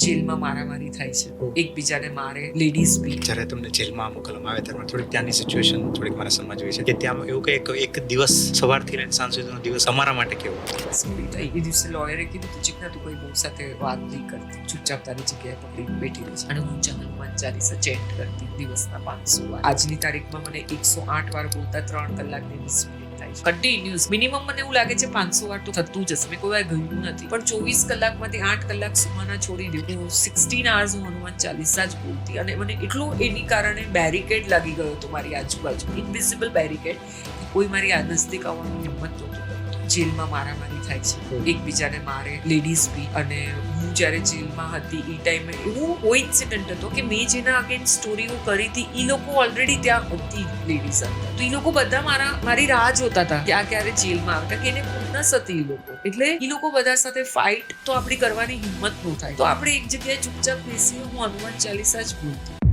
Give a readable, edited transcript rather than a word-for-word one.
જેલમાં મારામારી થાય છે, એકબીજાને મારે, લેડીઝ બી. જ્યારે તમને જેલમાં મોકલવામાં આવે ત્યારે થોડીક ત્યાંની સિચ્યુએશન થોડીક મારે સમજવી છે કે ત્યાં એવું કે એક દિવસ સવારથી લઈને સાંજ સુધીનો દિવસ અમારા માટે કેવો? સ્ટોરી થઈ એ દિવસે લોયરે કીધું તું ચીકના તું કોઈ બહુ સાથે વાત નહીં કરતી, ચૂપચાપ તારી જગ્યાએ પકડીને બેઠી રહી છે અને હું હનુમાન ચાલીસા ચેન્ટ કરતી દિવસના 500 વાર. આજની તારીખમાં મને 108 વાર બોલતા 3 કલાક ને 20 મિનિટ થાય છે કન્ટિન્યુઅસ. મિનિમમ મને એવું લાગે છે 500 વાર તો થતું જ હશે. મેં કોઈ વાર ગયું નથી, પણ 24 કલાકમાંથી 8 કલાક સુવાના છોડી દીધું. 16 hours હું હનુમાન ચાલીસા જ બોલતી અને મને એટલો એની કારણે બેરિકેડ લાગી ગયો હતો મારી આજુબાજુ, ઇનવિઝિબલ બેરિકેડ. કોઈ મારી આ નજદીક આવવાનું હિંમત નહોતું કરતું. જેલમાં મારામારી થાય છે, એકબીજાને મારે, લેડીઝ બી. અને હું જ્યારે જેલમાં હતી એ ટાઈમે એવું કોઇન્સિડન્ટ હતો કે મેં જેના અગેન્સ્ટ સ્ટોરીઓ કરી હતી એ લોકો ઓલરેડી ત્યાં હતી, લેડીઝ હતા. તો એ લોકો બધા મારી રાહ જોતા હતા કે આ ક્યારે જેલમાં આવે, કારણ કે એને ખુન્નસ હતી એ લોકો. એટલે એ લોકો બધા સાથે ફાઇટ તો આપણી કરવાની હિંમત ન થાય, તો આપણે એક જગ્યાએ ચૂપચાપ બેસીને હું હનુમાન ચાલીસા જ બોલતી.